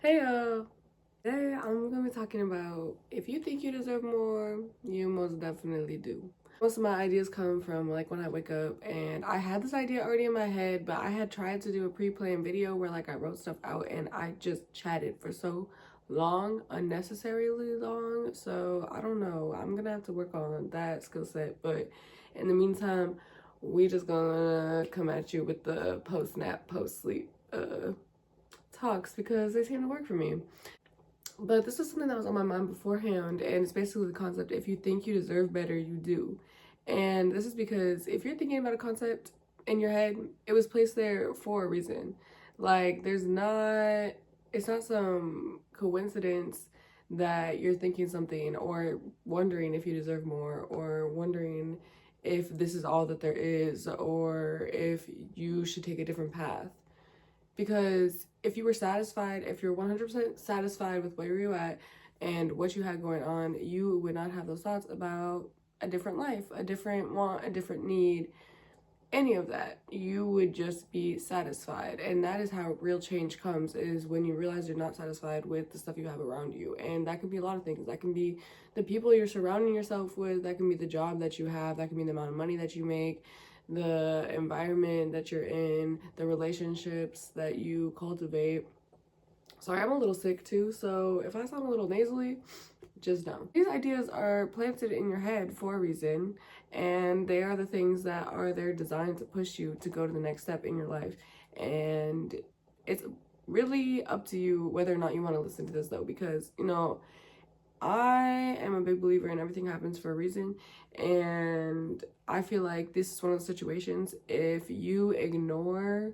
Hey y'all! Today I'm gonna be talking about if you think you deserve more, you most definitely do. Most of my ideas come from like when I wake up, and I had this idea already in my head, but I had tried to do a pre-planned video where like I wrote stuff out and I just chatted for so long, unnecessarily long. So I don't know. I'm gonna have to work on that skill set, but in the meantime, we just gonna come at you with the post-nap, post-sleep talks because they seem to work for me. But this was something that was on my mind beforehand, and it's basically the concept if you think you deserve better, you do. And this is because if you're thinking about a concept in your head, it was placed there for a reason. Like, it's not some coincidence that you're thinking something or wondering if you deserve more or wondering if this is all that there is or if you should take a different path. Because if you were satisfied, if you're 100% satisfied with where you're at and what you had going on, you would not have those thoughts about a different life, a different want, a different need, any of that. You would just be satisfied. And that is how real change comes, is when you realize you're not satisfied with the stuff you have around you. And that can be a lot of things. That can be the people you're surrounding yourself with, that can be the job that you have, that can be the amount of money that you make, the environment that you're in, the relationships that you cultivate. Sorry, I'm a little sick too, so if I sound a little nasally, just know. These ideas are planted in your head for a reason, and they are the things that are there designed to push you to go to the next step in your life. And it's really up to you whether or not you want to listen to this though, because I am a big believer in everything happens for a reason, and I feel like this is one of the situations. If you ignore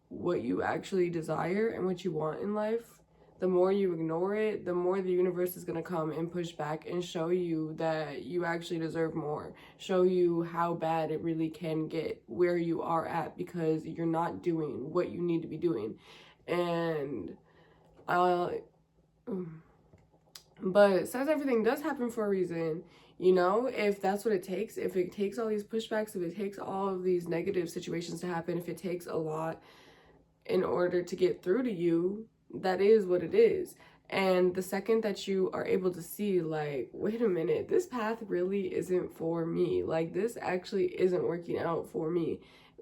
what you actually desire and what you want in life, the more you ignore it, the more the universe is going to come and push back and show you that you actually deserve more, show you how bad it really can get where you are at because you're not doing what you need to be doing. And but since everything does happen for a reason, if that's what it takes, if it takes all these pushbacks, if it takes all of these negative situations to happen, if it takes a lot in order to get through to you, that is what it is. And the second that you are able to see, like, wait a minute, this path really isn't for me. Like, this actually isn't working out for me.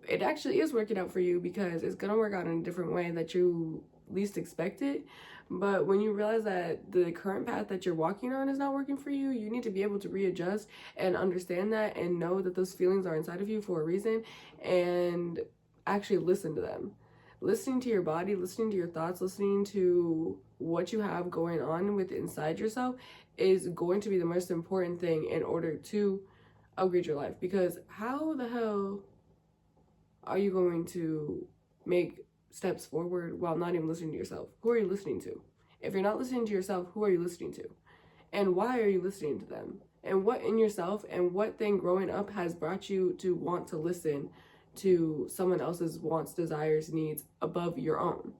It actually is working out for you because it's going to work out in a different way that you least expect it. But when you realize that the current path that you're walking on is not working for you, you need to be able to readjust and understand that and know that those feelings are inside of you for a reason and actually listen to them. Listening to your body, listening to your thoughts, listening to what you have going on with inside yourself is going to be the most important thing in order to upgrade your life. Because how the hell are you going to make steps forward while not even listening to yourself? Who are you listening to? If you're not listening to yourself, who are you listening to? And why are you listening to them? And what in yourself and what thing growing up has brought you to want to listen to someone else's wants, desires, needs above your own?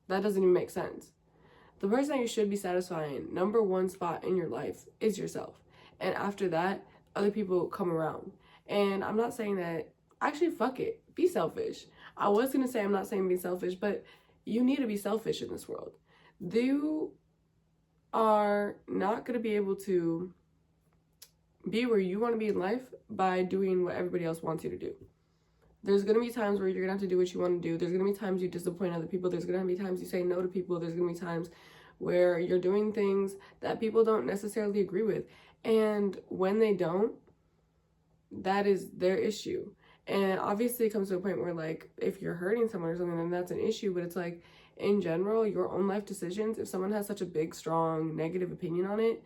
That doesn't even make sense. The person that you should be satisfying, number one spot in your life, is yourself. And after that, other people come around. And I'm not saying that, actually, fuck it, be selfish. I was gonna say I'm not saying be selfish, but you need to be selfish in this world. You are not gonna be able to be where you want to be in life by doing what everybody else wants you to do. There's going to be times where you're going to have to do what you want to do. There's going to be times you disappoint other people. There's going to be times you say no to people. There's going to be times where you're doing things that people don't necessarily agree with. And when they don't, that is their issue. And obviously it comes to a point where, like, if you're hurting someone or something, then that's an issue. But it's like, in general, your own life decisions, if someone has such a big, strong, negative opinion on it,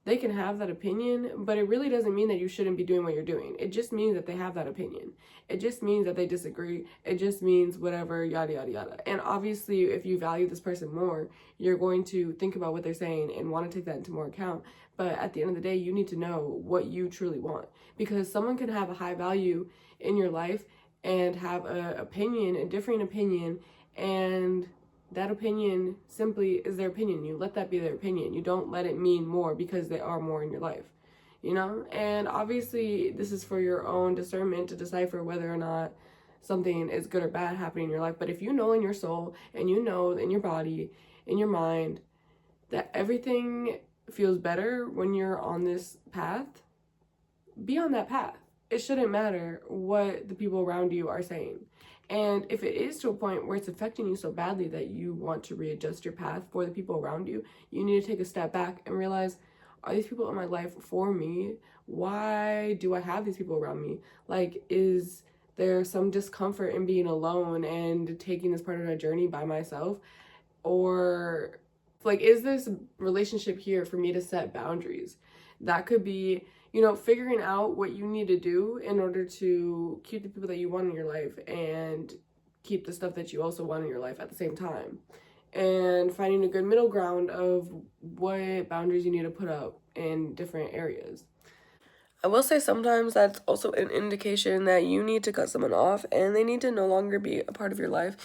they can have that opinion, but it really doesn't mean that you shouldn't be doing what you're doing. It just means that they have that opinion. It just means that they disagree. It just means whatever, yada, yada, yada. And obviously, if you value this person more, you're going to think about what they're saying and want to take that into more account. But at the end of the day, you need to know what you truly want. Because someone can have a high value in your life and have an opinion, a differing opinion, and that opinion simply is their opinion. You let that be their opinion. You don't let it mean more because they are more in your life, And obviously this is for your own discernment to decipher whether or not something is good or bad happening in your life. But if you know in your soul and you know in your body, in your mind, that everything feels better when you're on this path, be on that path. It shouldn't matter what the people around you are saying. And if it is to a point where it's affecting you so badly that you want to readjust your path for the people around you, you need to take a step back and realize, are these people in my life for me? Why do I have these people around me? Like, is there some discomfort in being alone and taking this part of my journey by myself? Or, like, is this relationship here for me to set boundaries? That could be, you know, figuring out what you need to do in order to keep the people that you want in your life and keep the stuff that you also want in your life at the same time. And finding a good middle ground of what boundaries you need to put up in different areas. I will say sometimes that's also an indication that you need to cut someone off and they need to no longer be a part of your life.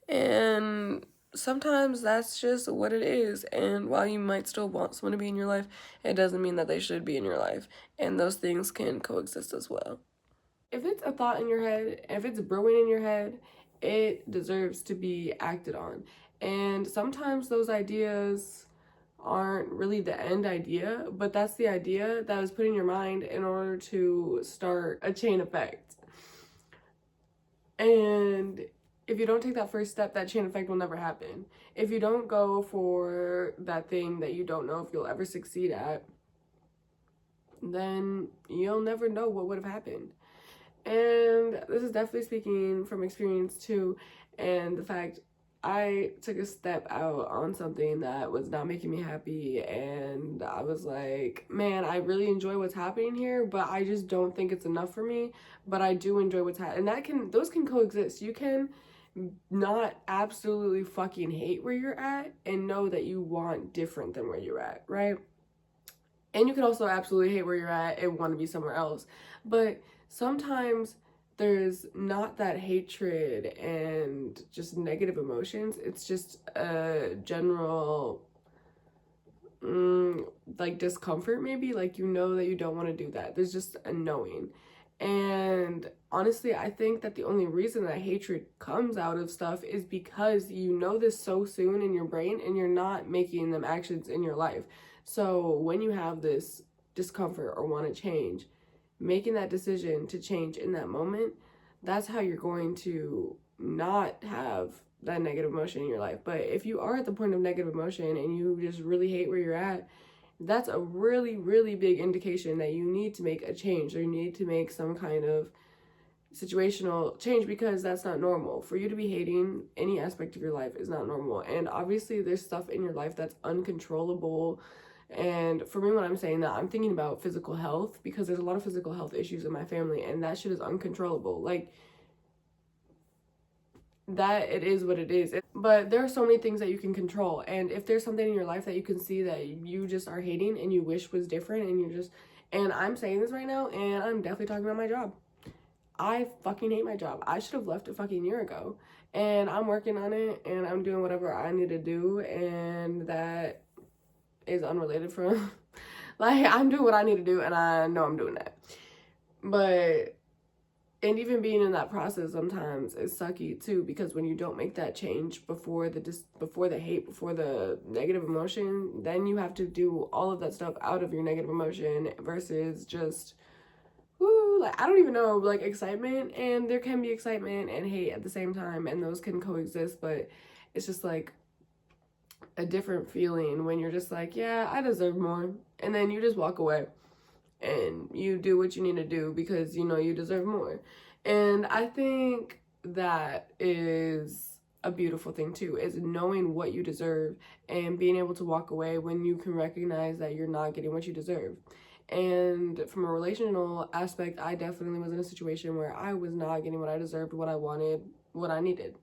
And sometimes that's just what it is. And while you might still want someone to be in your life, it doesn't mean that they should be in your life. And those things can coexist as well. If it's a thought in your head, if it's brewing in your head, it deserves to be acted on. And sometimes those ideas aren't really the end idea, but that's the idea that was put in your mind in order to start a chain effect. And if you don't take that first step, that chain effect will never happen. If you don't go for that thing that you don't know if you'll ever succeed at, then you'll never know what would have happened. And this is definitely speaking from experience too, and the fact I took a step out on something that was not making me happy, and I was like, man, I really enjoy what's happening here, but I just don't think it's enough for me. But I do enjoy what's happening, and those can coexist. You can not absolutely fucking hate where you're at and know that you want different than where you're at, right? And you can also absolutely hate where you're at and want to be somewhere else. But sometimes there's not that hatred and just negative emotions. It's just a general like discomfort, maybe, like you know that you don't want to do that. There's just a knowing. And honestly, I think that the only reason that hatred comes out of stuff is because you know this so soon in your brain and you're not making them actions in your life. So when you have this discomfort or want to change, making that decision to change in that moment, that's how you're going to not have that negative emotion in your life. But if you are at the point of negative emotion and you just really hate where you're at, that's a really, really big indication that you need to make a change, or you need to make some kind of situational change, because that's not normal. For you to be hating any aspect of your life is not normal. And obviously there's stuff in your life that's uncontrollable. And for me, when I'm saying that, I'm thinking about physical health, because there's a lot of physical health issues in my family, and that shit is uncontrollable. Like, that it is what it is. But there are so many things that you can control, and if there's something in your life that you can see that you just are hating and you wish was different, and you're just, and I'm saying this right now, and I'm definitely talking about my job. I fucking hate my job. I should have left a fucking year ago, and I'm working on it, and I'm doing whatever I need to do, and that is unrelated from like, I'm doing what I need to do, and I know I'm doing that. But, and even being in that process sometimes is sucky too, because when you don't make that change before the hate, before the negative emotion, then you have to do all of that stuff out of your negative emotion versus just like, I don't even know, like, excitement. And there can be excitement and hate at the same time, and those can coexist, but it's just like a different feeling when you're just like, yeah, I deserve more, and then you just walk away and you do what you need to do because you know you deserve more. And I think that is a beautiful thing too, is knowing what you deserve and being able to walk away when you can recognize that you're not getting what you deserve. And from a relational aspect, I definitely was in a situation where I was not getting what I deserved, what I wanted, what I needed.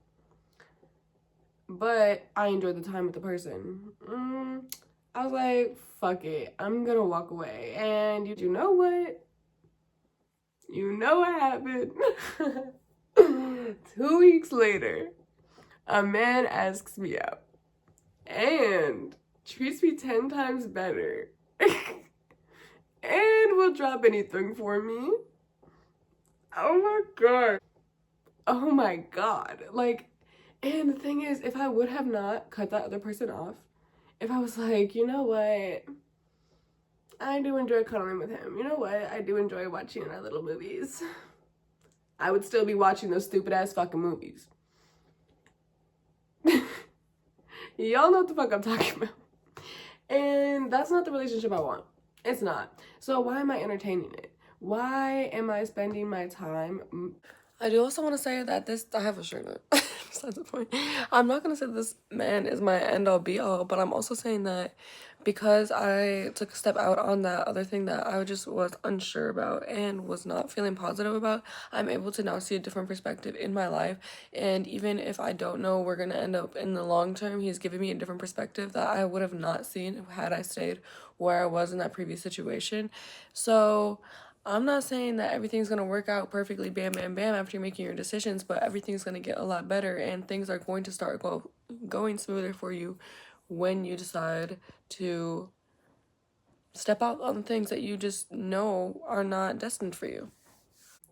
But I enjoyed the time with the person. I was like, fuck it, I'm gonna walk away. And you know what? You know what happened? 2 weeks later, a man asks me out and treats me 10 times better and will drop anything for me. Oh my god. Oh my God. Like, and the thing is, if I would have not cut that other person off, if I was like, you know what, I do enjoy cuddling with him. You know what, I do enjoy watching our little movies. I would still be watching those stupid ass fucking movies. Y'all know what the fuck I'm talking about. And that's not the relationship I want. It's not. So why am I entertaining it? Why am I spending my time? I do also want to say that I have a shirt on. Besides the point. I'm not going to say this man is my end all be all, but I'm also saying that because I took a step out on that other thing that I just was unsure about and was not feeling positive about, I'm able to now see a different perspective in my life. And even if I don't know we're going to end up in the long term, he's giving me a different perspective that I would have not seen had I stayed where I was in that previous situation. So I'm not saying that everything's going to work out perfectly bam, bam, bam after you're making your decisions, but everything's going to get a lot better and things are going to start going smoother for you when you decide to step out on things that you just know are not destined for you.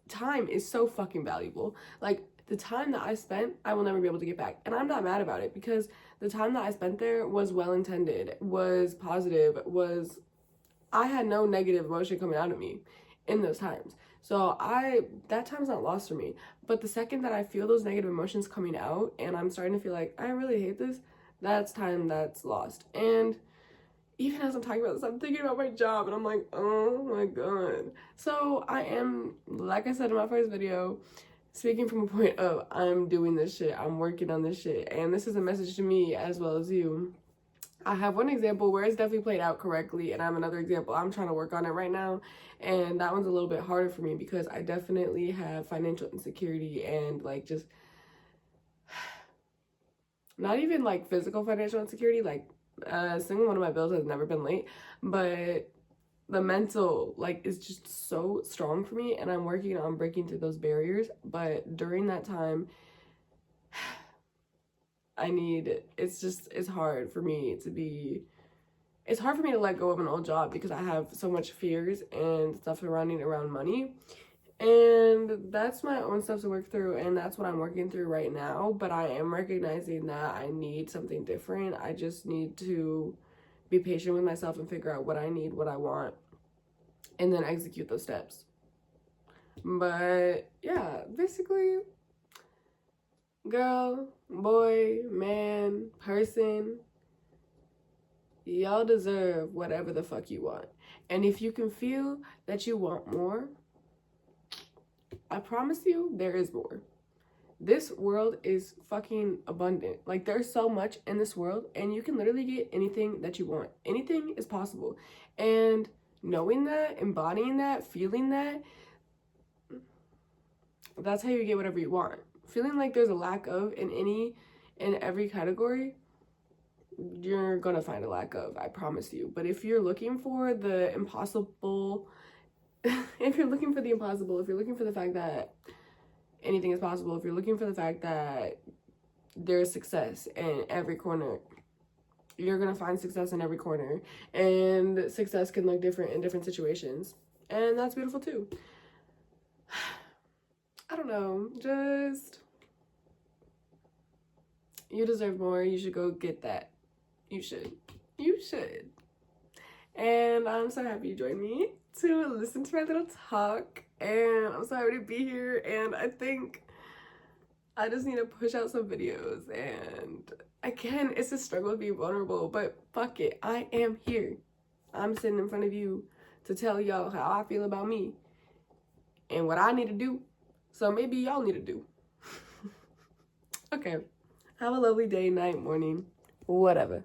Time is so fucking valuable. Like, the time that I spent, I will never be able to get back. And I'm not mad about it because the time that I spent there was well intended, was positive, I had no negative emotion coming out of me in those times. So that time's not lost for me. But the second that I feel those negative emotions coming out and I'm starting to feel like I really hate this, that's time that's lost. And even as I'm talking about this, I'm thinking about my job and I'm like, oh my God. So I am, like I said in my first video, speaking from a point of I'm doing this shit, I'm working on this shit. And this is a message to me as well as you. I have one example where it's definitely played out correctly, and I have another example I'm trying to work on it right now, and that one's a little bit harder for me because I definitely have financial insecurity and like just not even like physical financial insecurity, like single one of my bills has never been late, but the mental like is just so strong for me, and I'm working on breaking through those barriers. But during that time, it's hard for me to let go of an old job because I have so much fears and stuff surrounding around money. And that's my own stuff to work through, and that's what I'm working through right now. But I am recognizing that I need something different. I just need to be patient with myself and figure out what I need, what I want, and then execute those steps. But yeah, basically, girl, boy, man, person, y'all deserve whatever the fuck you want. And if you can feel that you want more, I promise you there is more. This world is fucking abundant. Like, there's so much in this world, and you can literally get anything that you want. Anything is possible. And knowing that, embodying that, feeling that, that's how you get whatever you want. Feeling like there's a lack of in every category, you're gonna find a lack of, I promise you. But if you're looking for the impossible, if you're looking for the impossible, if you're looking for the fact that anything is possible, if you're looking for the fact that there's success in every corner, you're gonna find success in every corner. And success can look different in different situations, and that's beautiful too. I don't know, just, you deserve more. You should go get that. You should. And I'm so happy you joined me to listen to my little talk, and I'm so happy to be here. And I think I just need to push out some videos, and again, it's a struggle to be vulnerable, but fuck it, I am here. I'm sitting in front of you to tell y'all how I feel about me and what I need to do, so maybe y'all need to do. Okay, have a lovely day, night, morning, whatever.